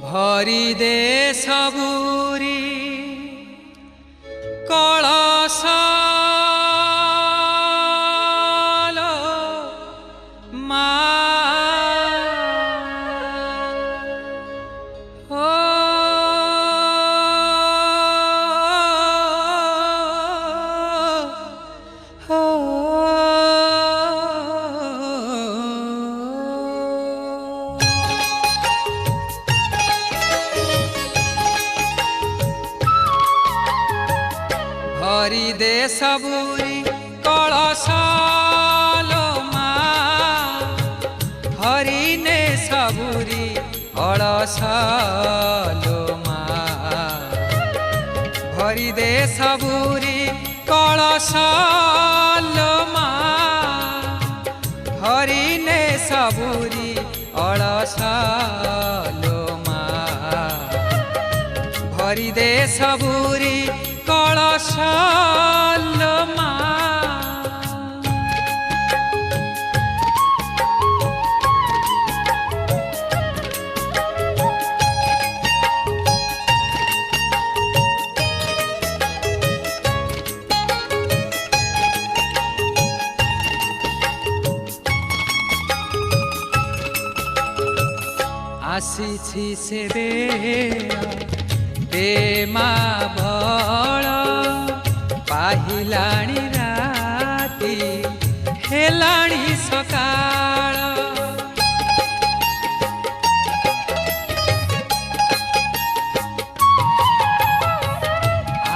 भरी दे सबुरी कलश मा भरी दे सबुरी कलश मा हरि ने सबुरी कलश मा भरी दे सबुरी कलश मा हरि ने सबुरी कलश मा भरी दे सबुरी कलश मा आसी से बेमा बल पाहिलाणी राती हेलाणी सकाळ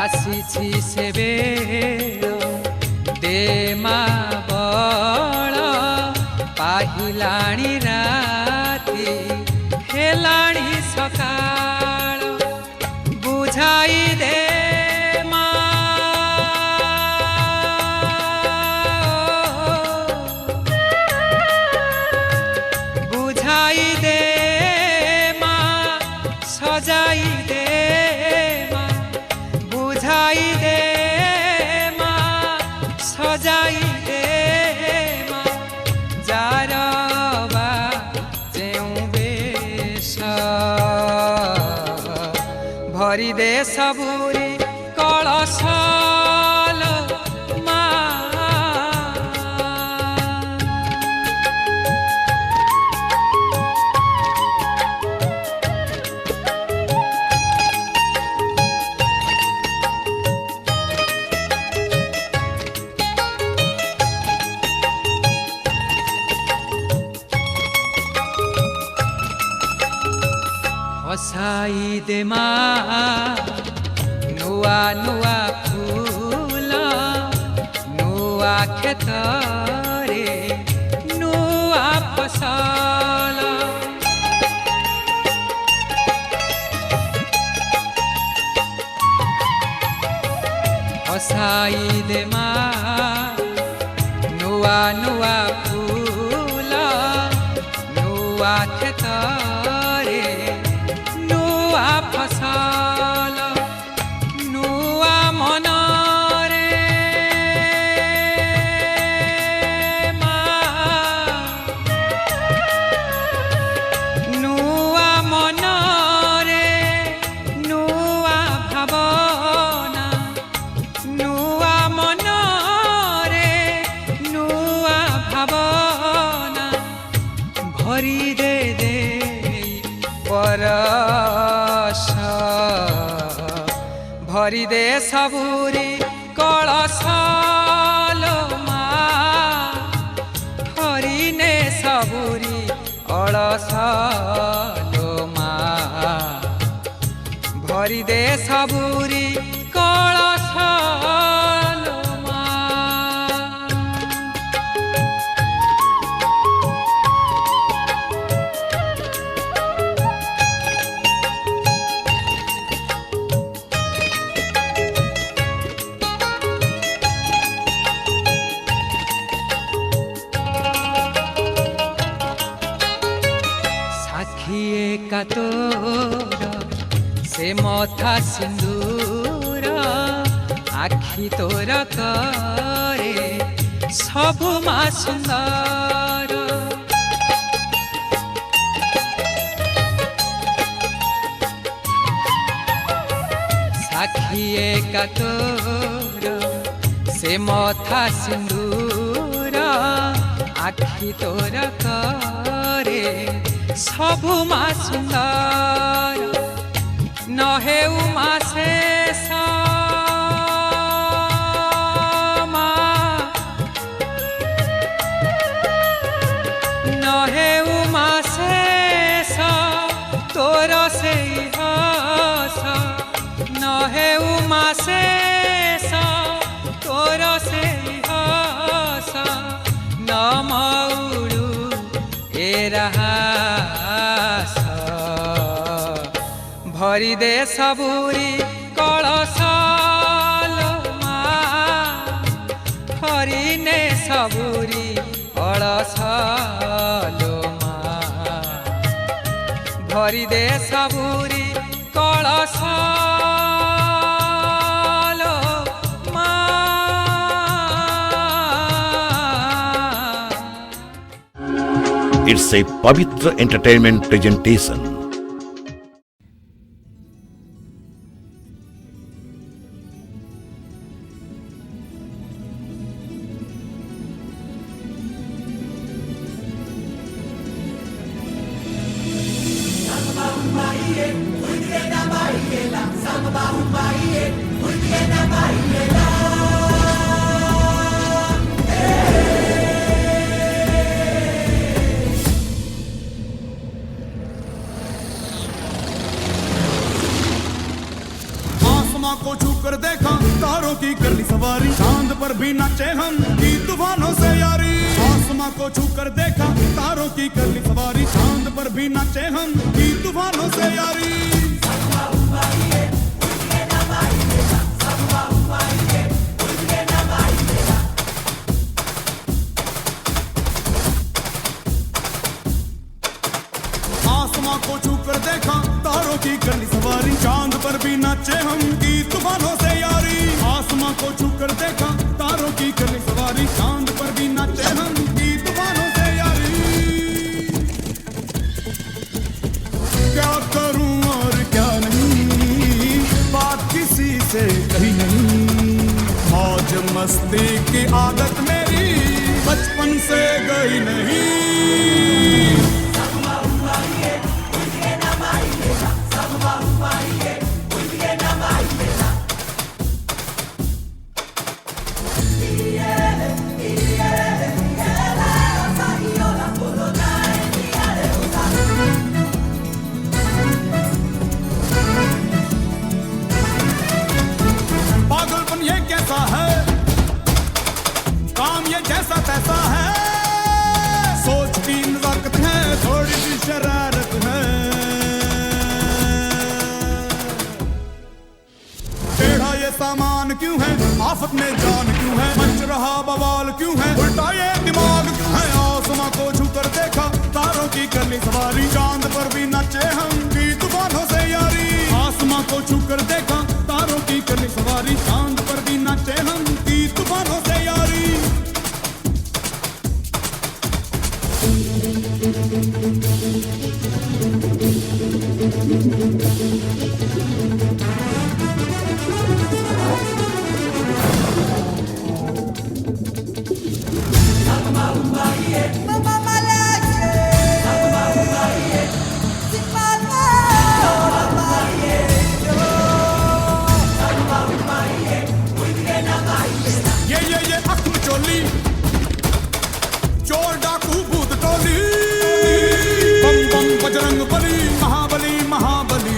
आसी से बेमा बल पाहिलाणी राती हेलाणी सकाळ बुझाई दे बुझाई दे सजाई दे बुझाई दे सजाई दे जारवा भरी दे सबुरी कलश मा हसाई दे नुआ नुआ फूल नुआ खेतरे नुआ फसल हसाई दे नुआ नुआ फूल नुआ खेतरे फसल नुआ मनरे नुआ मनरे नुआ भावना नुआ मनरे नुआ भावना भरी दे पर भरी दे सबुरी कलश मा हरि ने सबुरी कलश मा भरी दे सबुरी कलश मा का तोर से मथा सिंदूर आखि तोर करे सबु मा सुंदर आखिए का तोर से मथा सिंदूर आखि तोर करे सबु मा सुंदर नहे उमा शेष नहे उमा शेष तोर से हस नहे उमा शेष तोर से हस न मौड़ू ए रहस भरी दे सबुरी कलश मा हरिने सबुरी कलश मा भरी दे सबुरी कलश मा। It's a Pavitra Entertainment presentation. को छूकर देखा तारों की कर ली सवारी चांद पर भी नाचे हम की तूफानों से यारी आसमां को छूकर देखा तारों की कर ली सवारी चांद पर भी नाचे हम की तूफानों से यारी आसमां को छूकर देखा तारों की कर ली सवारी चांद पर भी नाचे हम की तूफानों से यारी आसमां को छूकर देखा तारों की कर ली सवारी चांद पर भी नाचे हम की तूफानों से यारी क्या करूं और क्या नहीं बात किसी से कही नहीं मौज मस्ती की आदत मेरी बचपन से गई नहीं पागलपन ये कैसा है काम ये जैसा तैसा है सोच की नजाकत है थोड़ी सी शरारत है टेढ़ा ये सामान क्यों है आफत में जान क्यों है मच रहा बवाल क्यों है उल्टा ये दिमाग क्यों है आसमां को छूकर देखा तारों की करनी सवारी चांद पर भी नाचे हम की तूफानों से यारी आसमां को छूकर देखा तारों की करनी सवारी चांद पर भी नाचे हम की तूफानों से यारी ये अख में चोली चोर डाकू भूत टोली बम बम बजरंग बली महाबली महाबली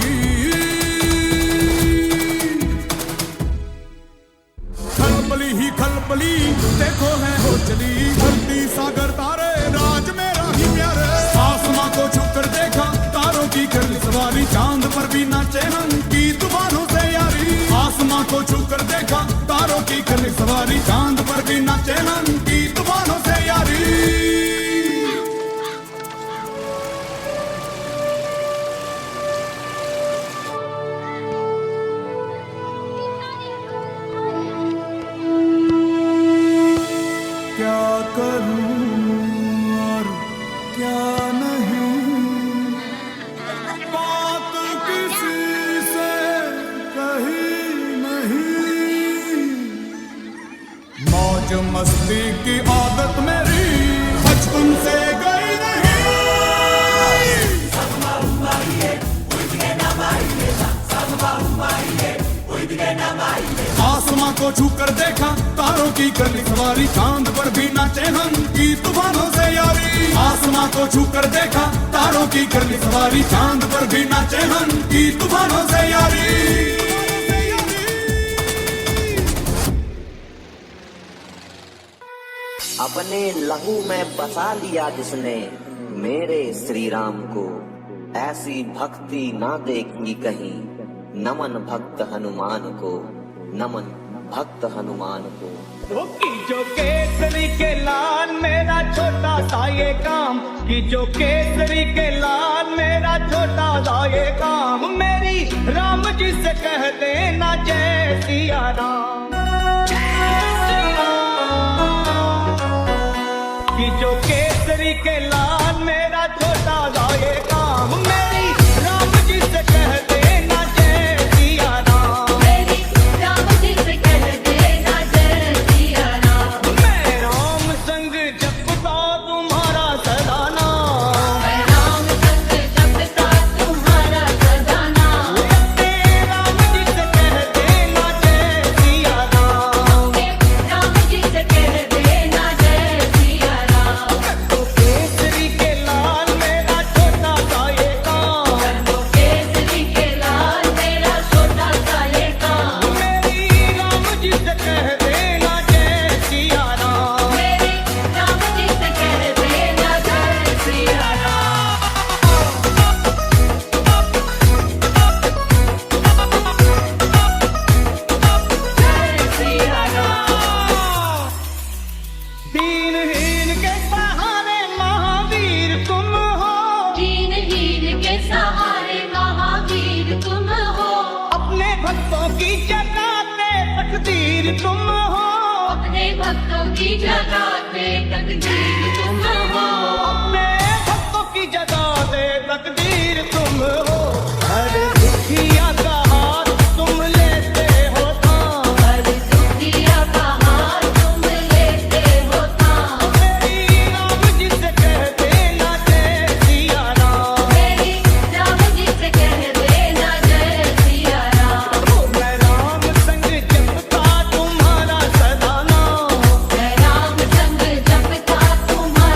खलबली ही खलबली देखो है हो चली धरती सागर तारे राज मेरा ही प्यारे आसमां को छूकर देखा तारों की कर ली सवारी चांद पर भी नाचे हम की तूफानों से यारी आसमां को छूकर देखा तारों की कर ली सवारी चांद पर भी नाचे हम की तूफानों से यारी क्या करूं और क्या नहीं बात किसी से कही मौज मस्ती की आदत मेरी बचपन से गई नहीं। आसमां को छूकर देखा तारों की कर ली सवारी, चांद पर भी नाचे हम की तूफानों से यारी। आसमां को छूकर देखा तारों की कर ली सवारी, चांद पर भी नाचे हम की तूफानों से यारी। अपने लहू में बसा लिया जिसने मेरे श्री राम को, ऐसी भक्ति ना देखी कहीं। नमन भक्त हनुमान को, नमन भक्त हनुमान को। जो केसरी के लाल मेरा छोटा सा ये काम, कि जो केसरी के लाल मेरा छोटा सा ये काम। मेरी राम जी से कह देना जय सिया राम। कि जो केसरी के लाल मेरा छोटा सा ये काम। मेरी राम जी से कह देना जय सिया राम। मेरी राम जी से कह देना जय सिया राम। मैं राम संग जपता तुम्हारा सदा नाम। मैं राम संग जपता तुम्हारा सदा नाम। राम जी से कह देना जय सिया राम। राम जी से कह देना जय सिया राम। तो केसरी के लाल मेरा छोटा सा ये काम। तो केसरी के लाल मेरा छोटा सा ये काम। मेरी राम जी से कह देना जय सिया राम। मेरी राम जी से कह देना जय सिया राम। जय सिया राम। दीनहीन के सहारे महावीर तुम हो। दीनहीन के सहारे महावीर तुम हो। अपने भक्तों की जगाते तकदीर तुम हो। अपने भक्तों की जगाते तकदीर तुम हो। अपने भक्तों की जगाते तकदीर तुम हो। हर दुखिया का हाथ तुम लेते हो थाम। हर दुखिया का हाथ तुम लेते हो थाम। मेरी राम जी से कह देना जय सिया राम। मेरी राम जी से कह देना जय सिया राम। मैं राम संग जपता तुम्हारा सदा नाम। मैं राम संग जपता तुम्हारा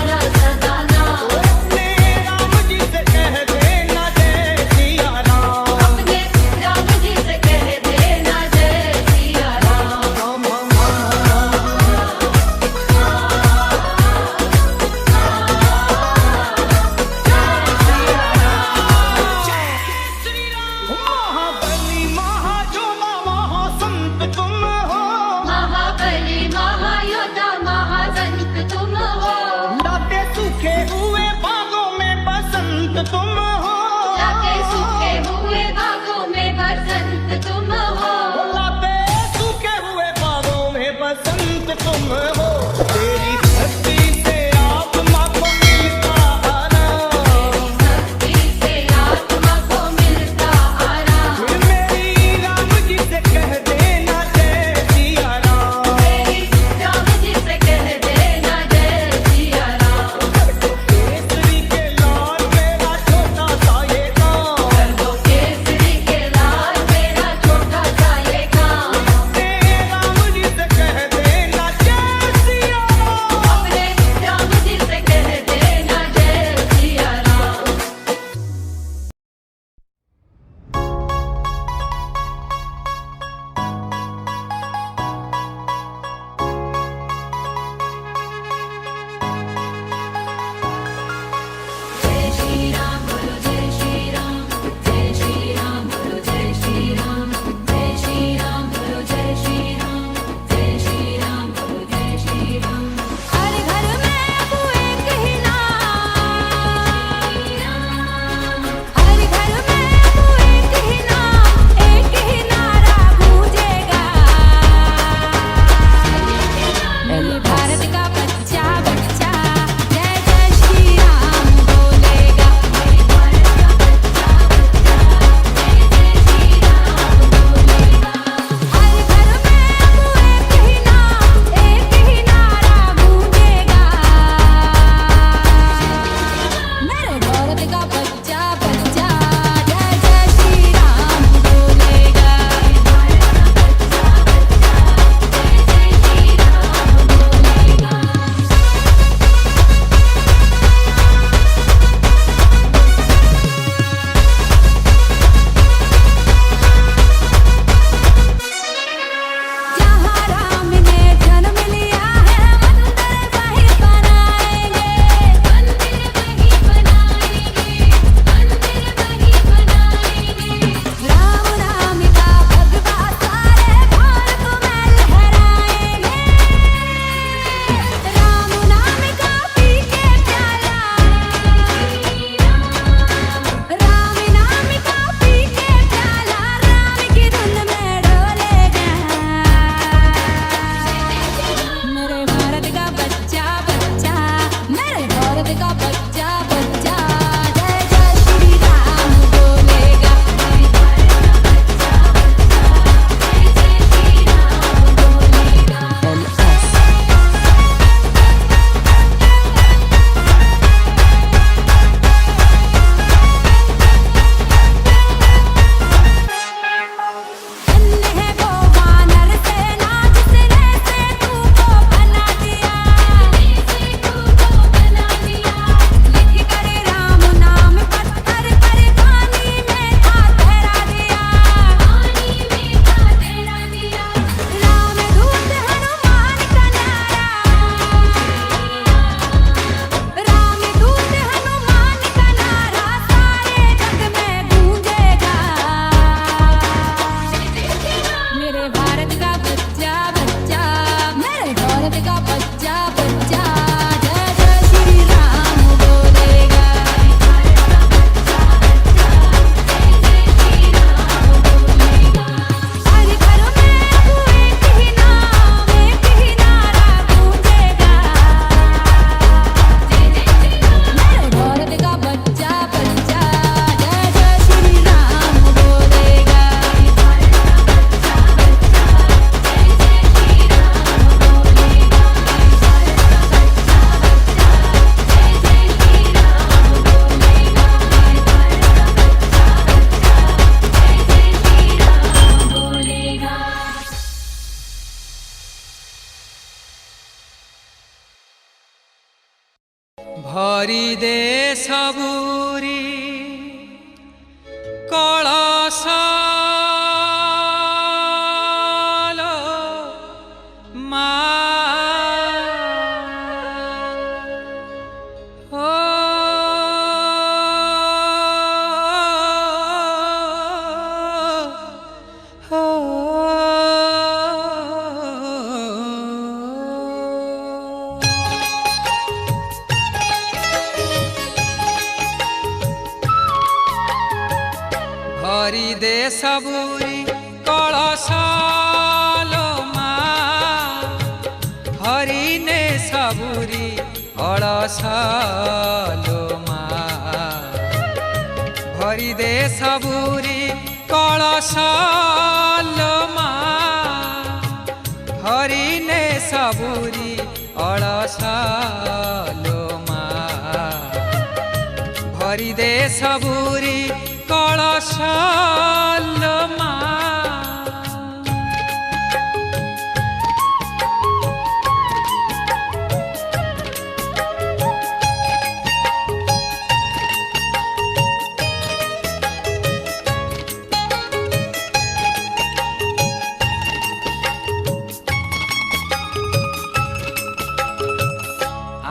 भरी दे सबुरी कलश मा भरी दे सबुरी कलश मा हरि ने सबुरी कलश मा भरी दे सबुरी कलश मा हरि ने सबुरी कलश मा भरी दे सबुरी कलश मा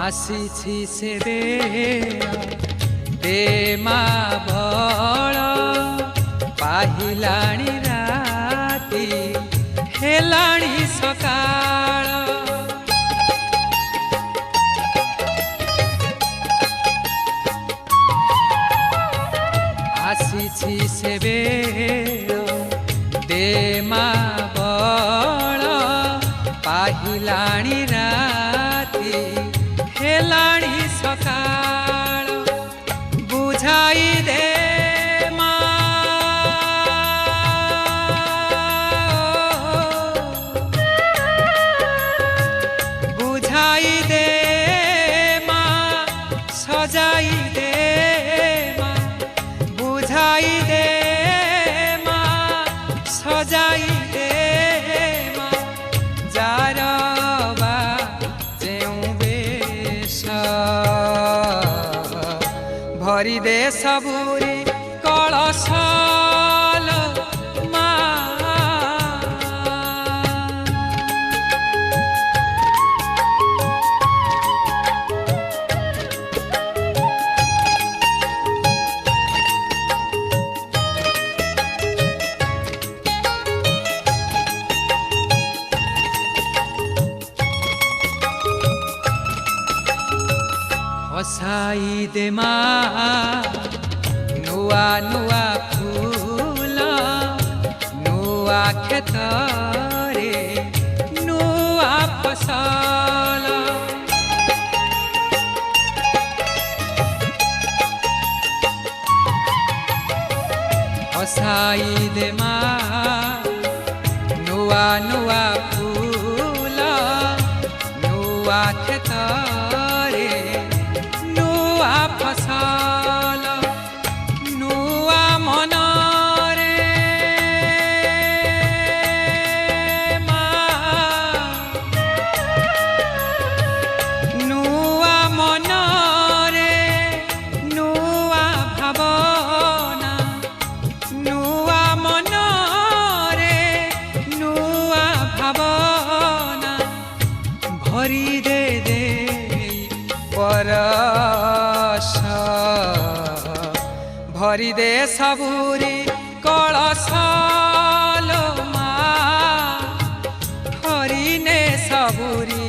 आसी से दे मा बळ पाहिलाणी राती हेलाणी सकाळ आसी से दे मा बळ पाहिलाणी राती हेलाणी सकाळ बुझाई दे मा बुझाई दे मा सजाई दे मा बुझाई दे मा सजाई दे मा जारवा भरी दे सबुरी कलश मा हसाई दे मा नुआ नुआ फूल नुआ खेतरे नुआ फसल हसाई दे मा नुआ नुआ फूल नुआ खेतरे फसल नुआ मनरे मा नुआ मनरे नुआ भावना नुआ मनरे नुआ भावना भरी दे दे परश भरी दे सबुरी कलश मा हरि ने सबुरी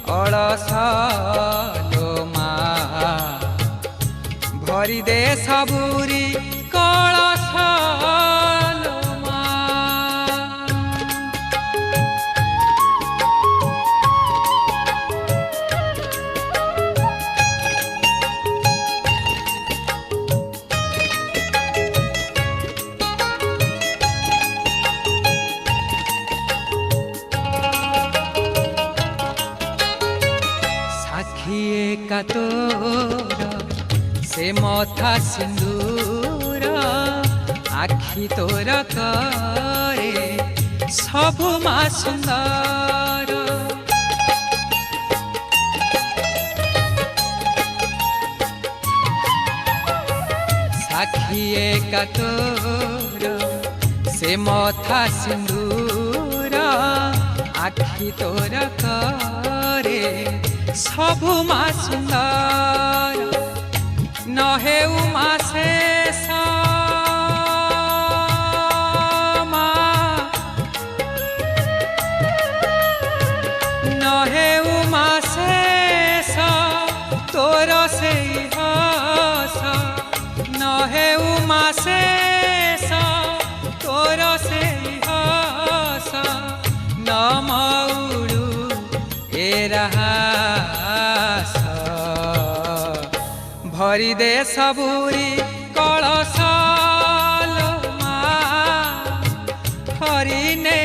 कलश मा भरी दे सबुरी कलश मा का तोर से मथा सिंदूर आखि तोर करे सबु मा सुंदर आखिए का तोर से मथा सिंदूर आखि तोर करे सबु मा सुंदर नहे उमा शेष नहे उमा शेष तोर से हस नहे उमा शेष तोर से हस न मौड़ू ए रहस भरी दे सबुरी कलश लो मा हरि ने